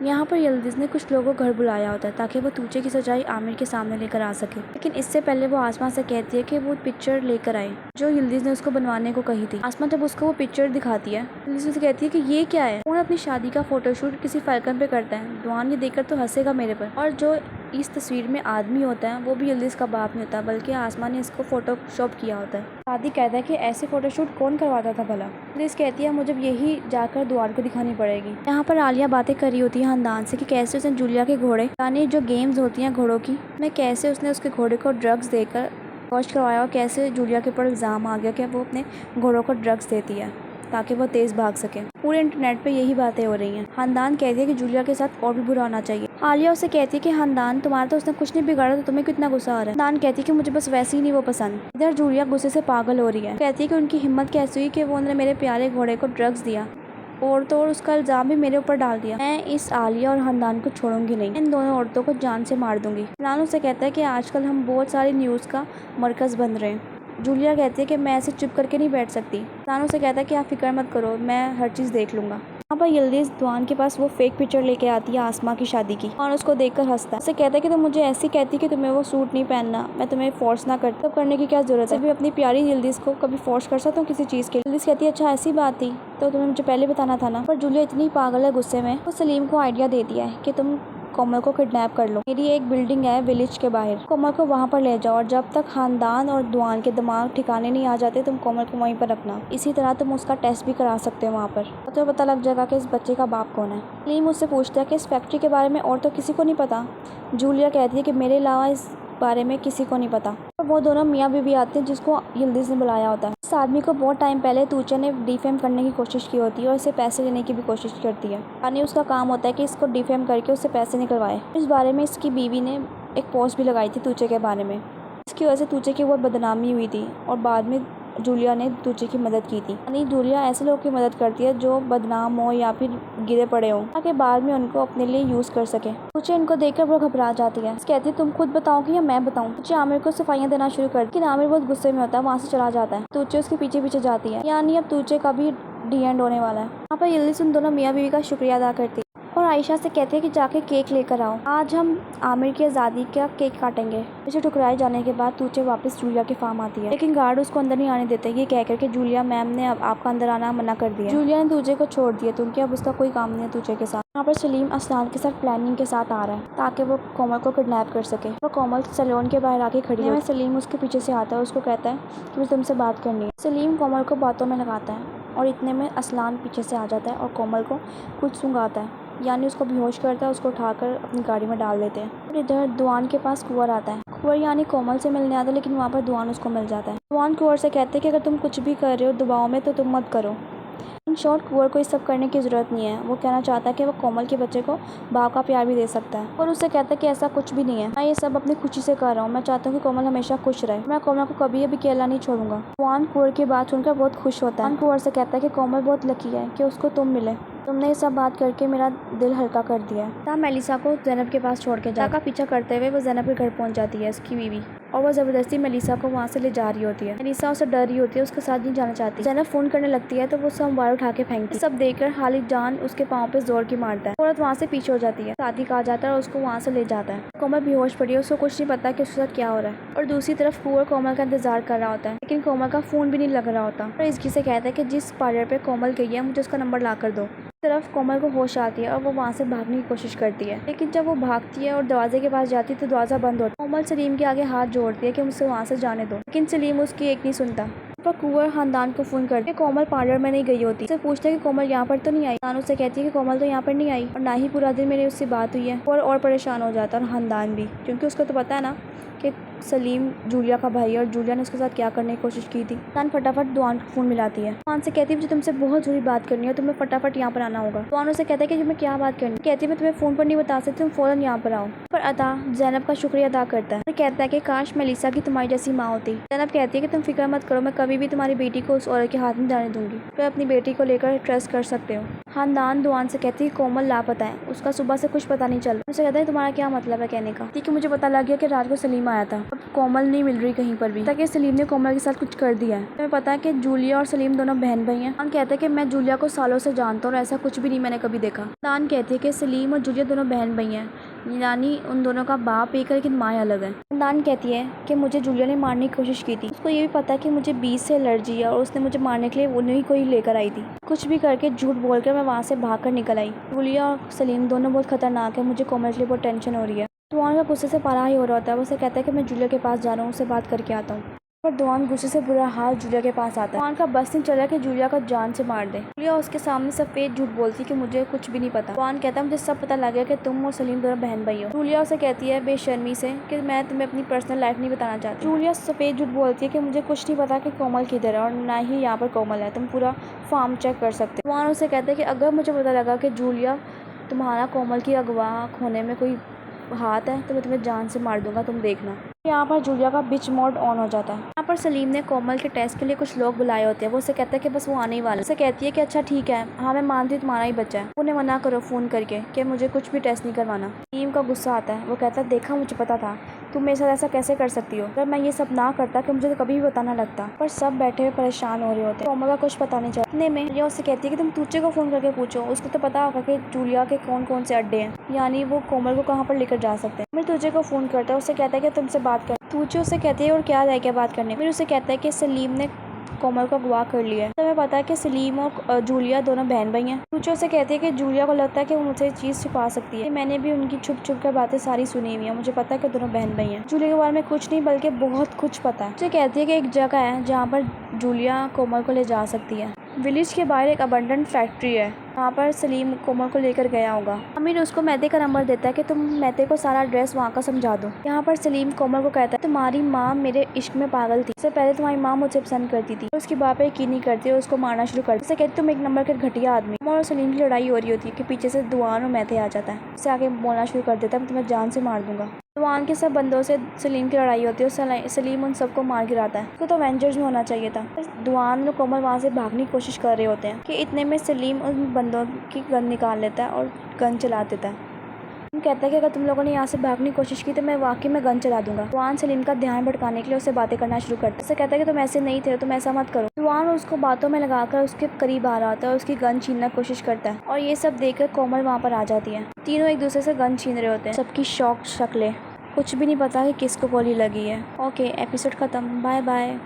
यहाँ पर यिल्दिज़ ने कुछ लोगों को घर बुलाया होता है ताकि वो तूचे की सच्चाई आमिर के सामने लेकर आ सके। लेकिन इससे पहले वो आसमा से कहती है कि वो पिक्चर लेकर आए जो यिल्दिज़ ने उसको बनवाने को कही थी। आसमा जब उसको वो पिक्चर दिखाती है, यिल्दिज़ उसे कहती है कि ये क्या है। कौन अपनी शादी का फोटोशूट किसी फैल्कन पे करता है। दुआन ये देखकर तो हंसेगा मेरे पर। और जो इस तस्वीर में आदमी होता है वो भी यिल्दिज़ का बाप नहीं होता, बल्कि आसमा ने इसको फोटोशॉप किया होता है। शादी कहता है कि ऐसे फोटोशूट कौन करवाता था भला। यिल्दिज़ कहती है मुझे यही जाकर दुआन को दिखानी पड़ेगी। यहाँ पर आलिया बातें कर रही होती है खानदान से कि कैसे उसने जूलिया के घोड़े यानी जो गेम्स होती हैं घोड़ों की में कैसे उसने उसके घोड़े को ड्रग्स देकर वॉश करवाया और कैसे जूलिया के ऊपर इल्ज़ाम आ गया कि वो अपने घोड़ों को ड्रग्स देती है ताकि वो तेज़ भाग सके। पूरे इंटरनेट पे यही बातें हो रही हैं। खानदान कहती है कि जूलिया के साथ और भी बुरा होना चाहिए। आलिया उसे कहती है कि खानदान तुम्हारा तो उसने कुछ नहीं बिगाड़ा तो तुम्हें कितना गुस्सा आ रहा है। खानदान कहती है कि मुझे बस वैसे ही नहीं वो पसंद। इधर जूलिया गुस्से से पागल हो रही है। कहती है कि उनकी हिम्मत कैसी हुई कि वो उन्होंने मेरे प्यारे घोड़े को ड्रग्स दिया और तो और उसका इल्ज़ाम भी मेरे ऊपर डाल दिया। मैं इस आलिया और खानदान को छोड़ूंगी नहीं, इन दोनों औरतों को जान से मार दूंगी। इमरान उसे कहता है कि आजकल हम बहुत सारी न्यूज़ का मरकज़ बन रहे हैं। जूलिया कहती है कि मैं ऐसे चुप करके नहीं बैठ सकती। इमरान उसे कहता है कि आप फिक्र मत करो, मैं हर चीज़ देख लूँगा। यहाँ पर यिल्दिज़ दुआन के पास वो फेक पिक्चर लेके आती है आसमा की शादी की और उसको देखकर हंसता है। उसे कहता है कि तुम मुझे ऐसी कहती कि तुम्हें वो सूट नहीं पहनना, मैं तुम्हें फोर्स ना करती, तब करने की क्या जरूरत है। भी अपनी प्यारी यिल्दिज़ को कभी फोर्स कर सकता हूँ किसी चीज़ के लिए। यिल्दिज़ कहती है अच्छा ऐसी बात थी तो तुम्हें मुझे पहले बताना था ना। पर जूलिया इतनी पागल है गुस्से में, वो सलीम को आइडिया देती है कि तुम कोमल को किडनैप कर लो। मेरी एक बिल्डिंग है विलेज के बाहर, कोमल को वहाँ पर ले जाओ और जब तक खानदान और दुआन के दिमाग ठिकाने नहीं आ जाते तुम कोमल को वहीं पर रखना। इसी तरह तुम उसका टेस्ट भी करा सकते हो वहाँ पर, तो पता लग जाएगा कि इस बच्चे का बाप कौन है। सलीम उससे पूछता है कि इस फैक्ट्री के बारे में और तो किसी को नहीं पता। जूलिया कहती है कि मेरे अलावा इस बारे में किसी को नहीं पता। और वो दोनों मियाँ बीवी आते हैं जिसको यिल्दिज़ ने बुलाया होता है। इस आदमी को बहुत टाइम पहले तूचे ने डिफेम करने की कोशिश की होती है और इससे पैसे लेने की भी कोशिश करती है। यानी उसका काम होता है कि इसको डिफेम करके उससे पैसे निकलवाए। इस बारे में इसकी बीवी ने एक पोस्ट भी लगाई थी तूचे के बारे में। इसकी वजह से तूचे की बहुत बदनामी हुई थी और बाद में जूलिया ने तूचे की मदद की थी। यानी जूलिया ऐसे लोगों की मदद करती है जो बदनाम हो या फिर गिरे पड़े हों ताकि बाद में उनको अपने लिए यूज़ कर सके। तूचे इनको देखकर वो घबरा जाती है। कहती है तुम खुद बताओगी या मैं बताऊँ। तूचे आमिर को सफाइयाँ देना शुरू कर, लेकिन आमिर बहुत गुस्से में होता है, वहाँ से चला जाता है। तूचे उसके पीछे पीछे जाती है। यानी अब तूचे का भी डी एंड होने वाला है। यहाँ पर यिल्दिज़ उन दोनों मियाँ बीवी का शुक्रिया अदा करती है और आयशा से कहते हैं कि जाके केक लेकर आओ, आज हम आमिर की आज़ादी का केक काटेंगे। इसे ठुकराए जाने के बाद तूचे वापस जूलिया के फार्म आती है, लेकिन गार्ड उसको अंदर नहीं आने देते। ये कहकर कि जूलिया मैम ने अब आपका अंदर आना मना कर दिया। जूलिया ने तूचे को छोड़ दिया क्योंकि अब उसका कोई काम नहीं है तूचे के साथ। यहाँ पर सलीम असलान के साथ प्लानिंग के साथ आ रहा है ताकि वो कोमल को किडनैप कर सके। और कोमल सैलून के बाहर आके खड़ी है। सलीम उसके पीछे से आता है, उसको कहता है कि मुझे तुमसे बात करनी है। सलीम कोमल को बातों में लगाता है और इतने में असलान पीछे से आ जाता है और कोमल को कुछ सूंघाता है, यानी उसको बेहोश करता है। उसको उठाकर अपनी गाड़ी में डाल देते हैं। और इधर दुआन के पास कुंवर आता है। कुंवर यानी कोमल से मिलने आता है, लेकिन वहाँ पर दुआन उसको मिल जाता है। दुआन कुंवर से कहते हैं कि अगर तुम कुछ भी कर रहे हो दबाव में तो तुम मत करो। इन शॉर्ट कुंवर को ये सब करने की ज़रूरत नहीं है। वो कहना चाहता है कि वो कोमल के बच्चे को बाप का प्यार भी दे सकता है। और उससे कहता है कि ऐसा कुछ भी नहीं है, मैं ये सब अपनी खुशी से कर रहा हूँ। मैं चाहता हूँ कि कोमल हमेशा खुश रहे। मैं कोमल को कभी भी अकेला नहीं छोड़ूंगा। दुआन कुंवर की बात सुनकर बहुत खुश होता है। कुंवर से कहता है कि कोमल बहुत लकी है कि उसको तुम मिले। तुमने ये सब बात करके मेरा दिल हल्का कर दिया है। तब मेलिसा को ज़ैनब के पास छोड़ के जाता का पीछा करते हुए वो ज़ैनब के घर पहुंच जाती है उसकी बीवी, और वो ज़बरदस्ती मेलिसा को वहाँ से ले जा रही होती है। मेलिसा उससे डर रही होती है, उसके साथ नहीं जाना चाहती। ज़ैनब फोन करने लगती है तो वो उसका मोबाइल उठा के फेंकती। सब देखकर खालिद जान उसके पाँव पे जोर की मारता है। औरत वहाँ से पीछे हो जाती है। साथी कहा जाता है और उसको वहाँ से ले जाता है। कोमल बेहोश पड़ी है, उसको कुछ नहीं पता कि उसके साथ क्या हो रहा है। और दूसरी तरफ कुंवर कोमल का इंतजार कर रहा होता है, लेकिन कोमल का फोन भी नहीं लग रहा होता। और इसकी से कहता है कि जिस पार्लर पे कोमल गई है मुझे उसका नंबर ला कर दो। तरफ कोमल को होश आती है और वो वहाँ से भागने की कोशिश करती है, लेकिन जब वो भागती है और दरवाजे के पास जाती है तो दरवाज़ा बंद होता है। कोमल सलीम के आगे हाथ जोड़ती है कि मुझसे वहाँ से जाने दो, लेकिन सलीम उसकी एक नहीं सुनता। पर कुंवर खानदान को फोन करके कोमल पार्लर में नहीं गई होती। उससे पूछते हैं कि कोमल यहाँ पर तो नहीं आई। खानदान उससे कहती है कि कोमल तो यहाँ पर नहीं आई और ना ही पूरा दिन मेरी उससे बात हुई है। और परेशान हो जाता है और खानदान भी, क्योंकि उसको तो पता है ना कि सलीम जूलिया का भाई है और जूलिया ने उसके साथ क्या करने की कोशिश की थी। दुआन फटाफट दुआन को फोन मिलाती है। दुआन से कहती है मुझे तुमसे बहुत जरूरी बात करनी है, तुम्हें फटाफट यहाँ पर आना होगा। दुआन उसे कहता है कि तुम्हें क्या बात करनी है। कहती है मैं तुम्हें फोन पर नहीं बता सकती, तुम फौरन यहाँ पर आओ। पर अता ज़ैनब का शुक्रिया अदा करता है और कहता है कि काश मेलिसा की तुम्हारी जैसी माँ होती। ज़ैनब कहती है कि तुम फिक्र मत करो, मैं कभी भी तुम्हारी बेटी को उस औरत के हाथ में जाने दूंगी। तो अपनी बेटी को लेकर ट्रस्ट कर सकते हो। खानदान दुआन से कहती है कोमल लापता है, उसका सुबह से कुछ पता नहीं चल रहा। उसे कहता है तुम्हारा क्या मतलब है कहने का। ठीक है मुझे पता लग गया कि रात को सलीम आया था। अब कोमल नहीं मिल रही कहीं पर भी, ताकि सलीम ने कोमल के साथ कुछ कर दिया है। तुम्हें पता है कि जूलिया और सलीम दोनों बहन भाई हैं। दान कहता है कि मैं जूलिया को सालों से जानता हूँ और ऐसा कुछ भी नहीं मैंने कभी देखा। दान कहती है कि सलीम और जूलिया दोनों बहन भाई हैं, यानी उन दोनों का बाप एक है लेकिन माँ अलग है। दान कहती है कि मुझे जूलिया ने मारने की कोशिश की थी, उसको ये भी पता है कि मुझे बीज से एलर्जी है और उसने मुझे मारने के लिए उन्हीं को ही लेकर आई थी। कुछ भी करके झूठ बोलकर मैं वहाँ से भाग कर निकल आई। जूलिया और सलीम दोनों बहुत खतरनाक है, मुझे कोमल के लिए बहुत टेंशन हो रही है। दुआन का गुस्से से पराह ही हो रहा होता है। वो उसे कहता है कि मैं जूलिया के पास जा रहा हूँ, उससे बात करके आता हूँ। पर दुआन गुस्से से बुरा हाल जूलिया के पास आता है। दुआन का बस नहीं चला कि जूलिया को जान से मार दे। जूलिया उसके सामने सफेद झूठ बोलती कि मुझे कुछ भी नहीं पता। दुआन कहता है मुझे सब पता लग गया कि तुम और सलीम दोनों बहन भाई हो। जूलिया उसे कहती है बेशर्मी से कि मैं तुम्हें अपनी पर्सनल लाइफ नहीं बताना चाहती। जूलिया सफेद झूठ बोलती है कि मुझे कुछ नहीं पता कि कोमल किधर है और ना ही यहाँ पर कोमल है, तुम पूरा फार्म चेक कर सकते हो। दुआन उसे कहता है कि अगर मुझे पता लगा कि जूलिया तुम्हारा कोमल की अगवा होने में कोई हाथ है तो मैं तुम्हें जान से मार दूंगा, तुम देखना। यहाँ पर जूलिया का बिच मोड ऑन हो जाता है। यहाँ पर सलीम ने कोमल के टेस्ट के लिए कुछ लोग बुलाए होते हैं। वो उसे कहता है कि बस वो आने ही वाला है। उसे कहती है कि अच्छा ठीक है, हाँ मैं मानती हूँ तुम्हारा ही बच्चा है, उन्हें मना करो फ़ोन करके कि मुझे कुछ भी टेस्ट नहीं करवाना। सलीम का गुस्सा आता है। वो कहता है देखा मुझे पता था, तुम मेरे साथ ऐसा कैसे कर सकती हो, अगर मैं ये सब ना करता कि मुझे तो कभी भी बताना लगता। पर सब बैठे हुए परेशान हो रहे होते हैं। कोमल का कुछ पता नहीं चलता। इतने में जूलिया उससे कहती है कि तुम तुझे को फ़ोन करके पूछो, उसको तो पता होगा कि जूलिया के कौन कौन से अड्डे हैं, यानी वो कोमल को कहाँ पर लेकर जा सकते हैं। मैं तुझे को फ़ोन करता है, उससे कहता है कि तुमसे बात कर। तुझे उससे कहती है और क्या रह गया बात करने। फिर उसे कहता है कि सलीम ने कोमल को अगवा कर लिया है। तुम्हें पता है कि सलीम और जूलिया दोनों बहन भाई हैं। तुझे उसे कहती है कि जूलिया को लगता है कि वो मुझसे चीज़ छुपा सकती है। मैंने भी उनकी छुप छुप कर बातें सारी सुनी हुई है, मुझे पता है कि दोनों बहन भाई हैं। जूलिया के बारे में कुछ नहीं बल्कि बहुत कुछ पता है। मुझे कहती है कि एक जगह है जहाँ पर जूलिया कोमल को ले जा सकती है। विलेज के बाहर एक अबंडेंट फैक्ट्री है, वहाँ पर सलीम कोमल को लेकर गया होगा। अमीर उसको मैते का नंबर देता है कि तुम मैते को सारा एड्रेस वहाँ का समझा दो। यहाँ पर सलीम कोमल को कहता है तुम्हारी माँ मेरे इश्क में पागल थी, इससे पहले तुम्हारी माँ मुझे पसंद करती थी। उसकी बात पे यकीन नहीं करती और उसको मारना शुरू कर देती। कहती तुम एक नंबर के घटिया आदमी। कोमल और सलीम की लड़ाई हो रही होती है कि पीछे से दुआन और मैते आ जाता है। उससे आगे बोलना शुरू कर देता है मैं तुम्हें जान से मार दूंगा। दुआन के सब बंदों से सलीम की लड़ाई होती है और सलीम उन सबको मार गिराता है। उसको तो एवेंजर्स में होना चाहिए था। दुआन और कोमल वहाँ से भागने की कोशिश कर रहे होते हैं कि इतने में सलीम उन बंदों की गन निकाल लेता है और गन चला देता है। सलीम कहता है कि अगर तुम लोगों ने यहाँ से भागने की कोशिश की तो मैं वाकई में गन चला दूंगा। दुआन सलीम का ध्यान भटकाने के लिए उससे बातें करना शुरू करता है। उससे कहता है कि तुम ऐसे नहीं थे, तुम ऐसा मत करो। दुआन उसको बातों में लगाकर उसके करीब आ रहा होता है और उसकी गन छीनने की कोशिश करता है और ये सब देखकर कोमल वहाँ पर आ जाती है। तीनों एक दूसरे से गन छीन रहे होते हैं। सबकी शॉक शक्लें, कुछ भी नहीं पता कि किसको गोली लगी है। ओके, एपिसोड खत्म। Bye bye.